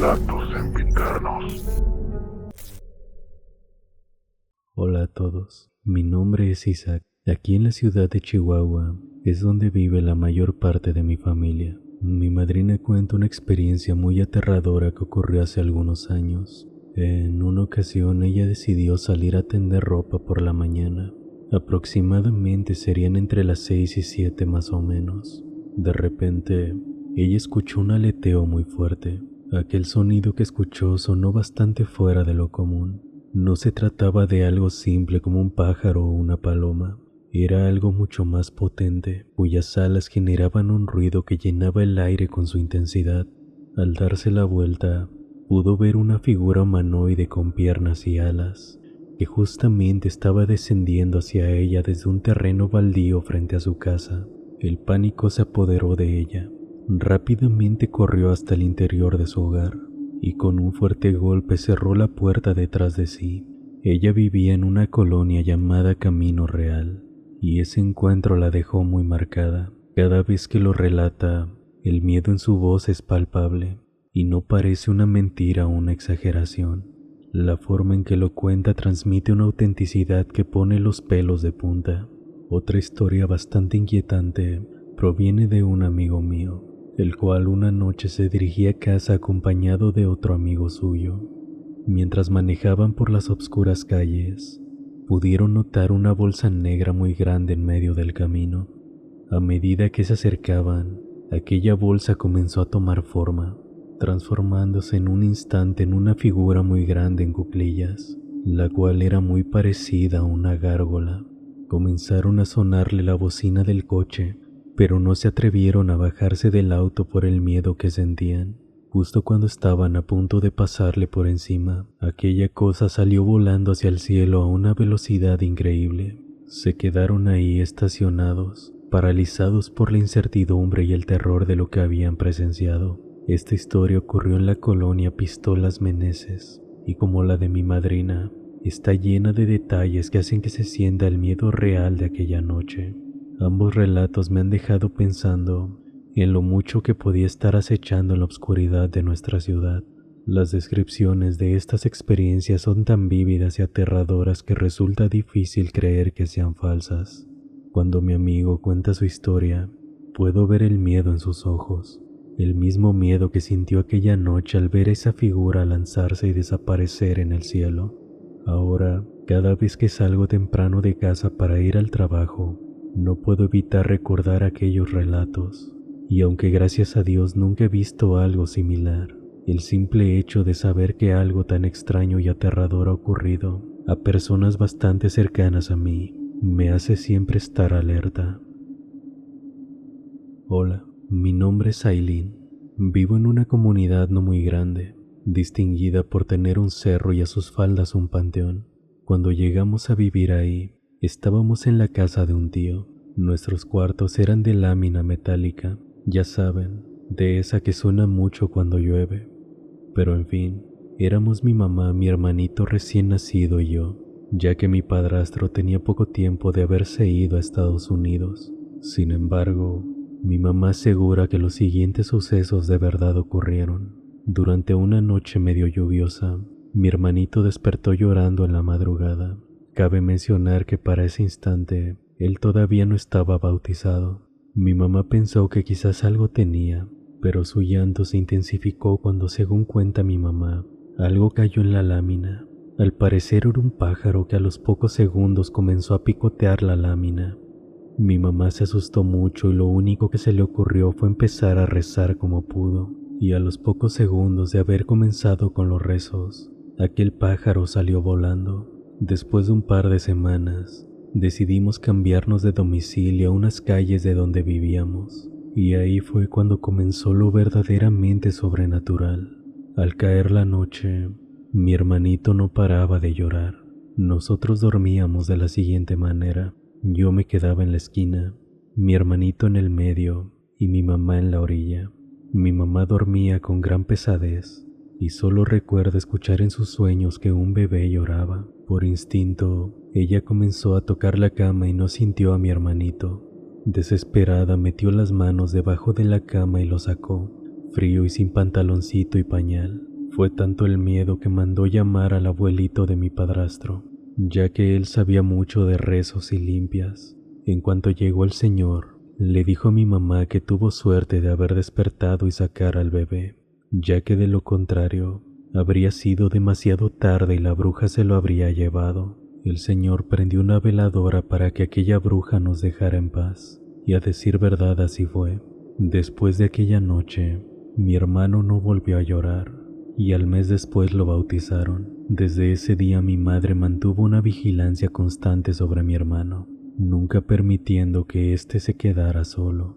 Relatos Sempiternos. Hola a todos, mi nombre es Isaac. Aquí en la ciudad de Chihuahua es donde vive la mayor parte de mi familia. Mi madrina cuenta una experiencia muy aterradora que ocurrió hace algunos años. En una ocasión ella decidió salir a tender ropa por la mañana. Aproximadamente serían entre las 6 y 7 más o menos. De repente, ella escuchó un aleteo muy fuerte. Aquel sonido que escuchó sonó bastante fuera de lo común. No se trataba de algo simple como un pájaro o una paloma. Era algo mucho más potente, cuyas alas generaban un ruido que llenaba el aire con su intensidad. Al darse la vuelta, pudo ver una figura humanoide con piernas y alas, que justamente estaba descendiendo hacia ella desde un terreno baldío frente a su casa. El pánico se apoderó de ella. Rápidamente corrió hasta el interior de su hogar y con un fuerte golpe cerró la puerta detrás de sí. Ella vivía en una colonia llamada Camino Real, y ese encuentro la dejó muy marcada. Cada vez que lo relata, el miedo en su voz es palpable, y no parece una mentira o una exageración. La forma en que lo cuenta transmite una autenticidad que pone los pelos de punta. Otra historia bastante inquietante proviene de un amigo mío, el cual una noche se dirigía a casa acompañado de otro amigo suyo. Mientras manejaban por las obscuras calles, pudieron notar una bolsa negra muy grande en medio del camino. A medida que se acercaban, aquella bolsa comenzó a tomar forma, transformándose en un instante en una figura muy grande en cuclillas, la cual era muy parecida a una gárgola. Comenzaron a sonarle la bocina del coche, pero no se atrevieron a bajarse del auto por el miedo que sentían. Justo cuando estaban a punto de pasarle por encima, aquella cosa salió volando hacia el cielo a una velocidad increíble. Se quedaron ahí estacionados, paralizados por la incertidumbre y el terror de lo que habían presenciado. Esta historia ocurrió en la colonia Pistolas Meneses, y como la de mi madrina, está llena de detalles que hacen que se sienta el miedo real de aquella noche. Ambos relatos me han dejado pensando en lo mucho que podía estar acechando en la oscuridad de nuestra ciudad. Las descripciones de estas experiencias son tan vívidas y aterradoras que resulta difícil creer que sean falsas. Cuando mi amigo cuenta su historia, puedo ver el miedo en sus ojos, el mismo miedo que sintió aquella noche al ver a esa figura lanzarse y desaparecer en el cielo. Ahora, cada vez que salgo temprano de casa para ir al trabajo, no puedo evitar recordar aquellos relatos. Y aunque gracias a Dios nunca he visto algo similar, el simple hecho de saber que algo tan extraño y aterrador ha ocurrido a personas bastante cercanas a mí me hace siempre estar alerta. Hola, mi nombre es Aileen. Vivo en una comunidad no muy grande, distinguida por tener un cerro y a sus faldas un panteón. Cuando llegamos a vivir ahí, estábamos en la casa de un tío. Nuestros cuartos eran de lámina metálica, ya saben, de esa que suena mucho cuando llueve. Pero en fin, éramos mi mamá, mi hermanito recién nacido y yo, ya que mi padrastro tenía poco tiempo de haberse ido a Estados Unidos. Sin embargo, mi mamá asegura que los siguientes sucesos de verdad ocurrieron. Durante una noche medio lluviosa, mi hermanito despertó llorando en la madrugada. Cabe mencionar que para ese instante, él todavía no estaba bautizado. Mi mamá pensó que quizás algo tenía, pero su llanto se intensificó cuando, según cuenta mi mamá, algo cayó en la lámina. Al parecer era un pájaro que a los pocos segundos comenzó a picotear la lámina. Mi mamá se asustó mucho y lo único que se le ocurrió fue empezar a rezar como pudo. Y a los pocos segundos de haber comenzado con los rezos, aquel pájaro salió volando. Después de un par de semanas, decidimos cambiarnos de domicilio a unas calles de donde vivíamos, y ahí fue cuando comenzó lo verdaderamente sobrenatural. Al caer la noche, mi hermanito no paraba de llorar. Nosotros dormíamos de la siguiente manera. Yo me quedaba en la esquina, mi hermanito en el medio y mi mamá en la orilla. Mi mamá dormía con gran pesadez y solo recuerdo escuchar en sus sueños que un bebé lloraba. Por instinto, ella comenzó a tocar la cama y no sintió a mi hermanito. Desesperada, metió las manos debajo de la cama y lo sacó, frío y sin pantaloncito y pañal. Fue tanto el miedo que mandó llamar al abuelito de mi padrastro, ya que él sabía mucho de rezos y limpias. En cuanto llegó el señor, le dijo a mi mamá que tuvo suerte de haber despertado y sacar al bebé, ya que de lo contrario, habría sido demasiado tarde y la bruja se lo habría llevado. El señor prendió una veladora para que aquella bruja nos dejara en paz, y a decir verdad así fue. Después de aquella noche, mi hermano no volvió a llorar, y al mes después lo bautizaron. Desde ese día mi madre mantuvo una vigilancia constante sobre mi hermano, nunca permitiendo que éste se quedara solo.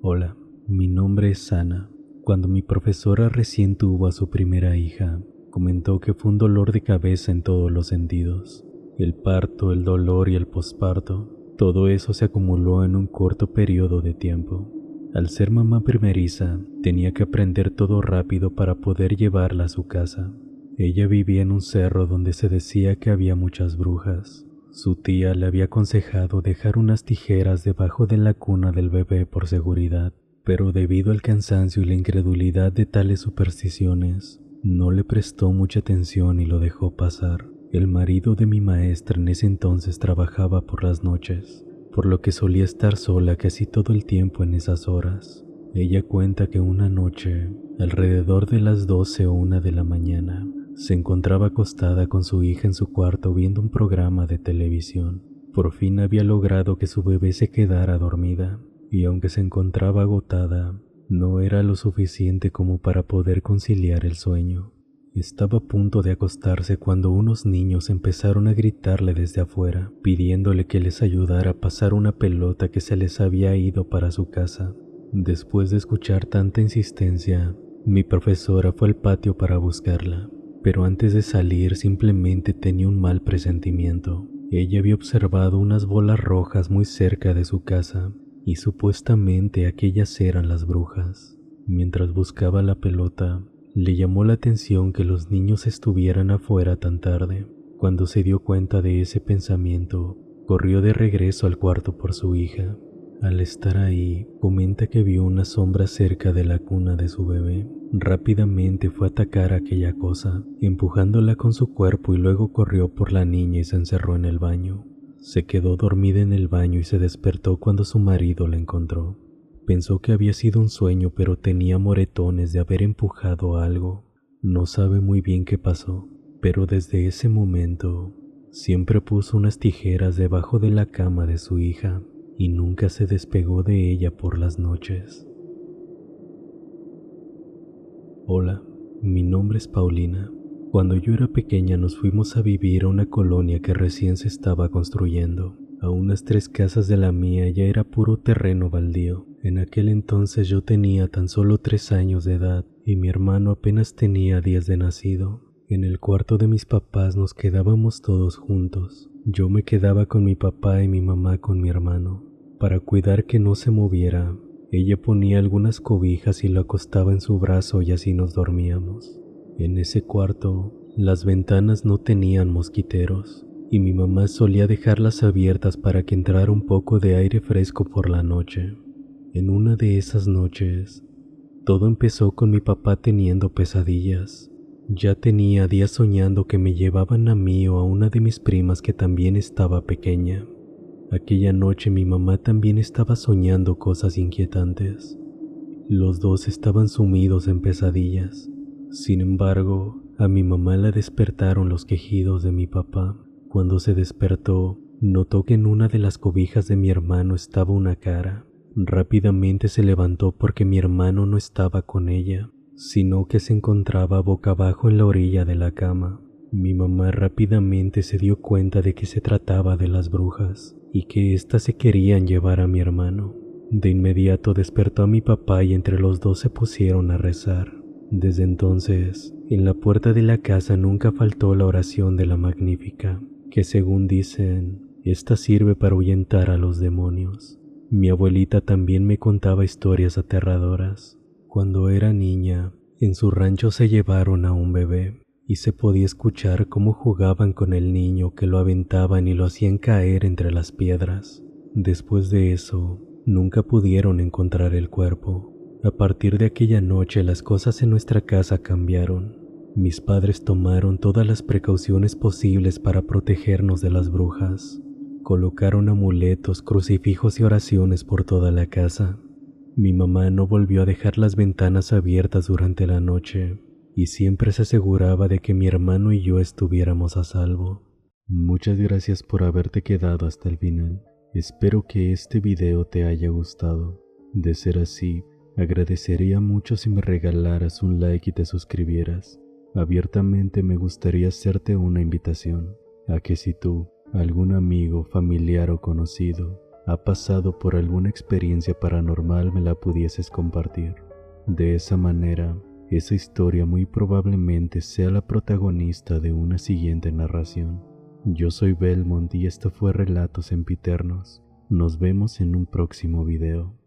Hola, mi nombre es Ana. Cuando mi profesora recién tuvo a su primera hija, comentó que fue un dolor de cabeza en todos los sentidos. El parto, el dolor y el posparto, todo eso se acumuló en un corto periodo de tiempo. Al ser mamá primeriza, tenía que aprender todo rápido para poder llevarla a su casa. Ella vivía en un cerro donde se decía que había muchas brujas. Su tía le había aconsejado dejar unas tijeras debajo de la cuna del bebé por seguridad, pero debido al cansancio y la incredulidad de tales supersticiones, no le prestó mucha atención y lo dejó pasar. El marido de mi maestra en ese entonces trabajaba por las noches, por lo que solía estar sola casi todo el tiempo en esas horas. Ella cuenta que una noche, alrededor de las 12 o 1 de la mañana, se encontraba acostada con su hija en su cuarto viendo un programa de televisión. Por fin había logrado que su bebé se quedara dormida, y aunque se encontraba agotada, no era lo suficiente como para poder conciliar el sueño. Estaba a punto de acostarse cuando unos niños empezaron a gritarle desde afuera, pidiéndole que les ayudara a pasar una pelota que se les había ido para su casa. Después de escuchar tanta insistencia, mi profesora fue al patio para buscarla, pero antes de salir simplemente tenía un mal presentimiento. Ella había observado unas bolas rojas muy cerca de su casa, y supuestamente aquellas eran las brujas. Mientras buscaba la pelota, le llamó la atención que los niños estuvieran afuera tan tarde. Cuando se dio cuenta de ese pensamiento, corrió de regreso al cuarto por su hija. Al estar ahí, comenta que vio una sombra cerca de la cuna de su bebé. Rápidamente fue a atacar a aquella cosa, empujándola con su cuerpo, y luego corrió por la niña y se encerró en el baño. Se quedó dormida en el baño y se despertó cuando su marido la encontró. Pensó que había sido un sueño, pero tenía moretones de haber empujado algo. No sabe muy bien qué pasó, pero desde ese momento siempre puso unas tijeras debajo de la cama de su hija y nunca se despegó de ella por las noches. Hola, mi nombre es Paulina. Cuando yo era pequeña nos fuimos a vivir a una colonia que recién se estaba construyendo. A unas 3 casas de la mía ya era puro terreno baldío. En aquel entonces yo tenía tan solo 3 años de edad y mi hermano apenas tenía 10 de nacido. En el cuarto de mis papás nos quedábamos todos juntos. Yo me quedaba con mi papá y mi mamá con mi hermano. Para cuidar que no se moviera, ella ponía algunas cobijas y lo acostaba en su brazo y así nos dormíamos. En ese cuarto, las ventanas no tenían mosquiteros y mi mamá solía dejarlas abiertas para que entrara un poco de aire fresco por la noche. En una de esas noches, todo empezó con mi papá teniendo pesadillas. Ya tenía días soñando que me llevaban a mí o a una de mis primas que también estaba pequeña. Aquella noche mi mamá también estaba soñando cosas inquietantes. Los dos estaban sumidos en pesadillas. Sin embargo, a mi mamá la despertaron los quejidos de mi papá. Cuando se despertó, notó que en una de las cobijas de mi hermano estaba una cara. Rápidamente se levantó porque mi hermano no estaba con ella, sino que se encontraba boca abajo en la orilla de la cama. Mi mamá rápidamente se dio cuenta de que se trataba de las brujas y que éstas se querían llevar a mi hermano. De inmediato despertó a mi papá y entre los dos se pusieron a rezar. Desde entonces, en la puerta de la casa nunca faltó la oración de la Magnífica, que según dicen, esta sirve para ahuyentar a los demonios. Mi abuelita también me contaba historias aterradoras. Cuando era niña, en su rancho se llevaron a un bebé y se podía escuchar cómo jugaban con el niño, que lo aventaban y lo hacían caer entre las piedras. Después de eso, nunca pudieron encontrar el cuerpo. A partir de aquella noche las cosas en nuestra casa cambiaron. Mis padres tomaron todas las precauciones posibles para protegernos de las brujas. Colocaron amuletos, crucifijos y oraciones por toda la casa. Mi mamá no volvió a dejar las ventanas abiertas durante la noche y siempre se aseguraba de que mi hermano y yo estuviéramos a salvo. Muchas gracias por haberte quedado hasta el final. Espero que este video te haya gustado. De ser así, agradecería mucho si me regalaras un like y te suscribieras. Abiertamente me gustaría hacerte una invitación a que si tú, algún amigo, familiar o conocido, ha pasado por alguna experiencia paranormal me la pudieses compartir. De esa manera, esa historia muy probablemente sea la protagonista de una siguiente narración. Yo soy Belmont y esto fue Relatos Sempiternos. Nos vemos en un próximo video.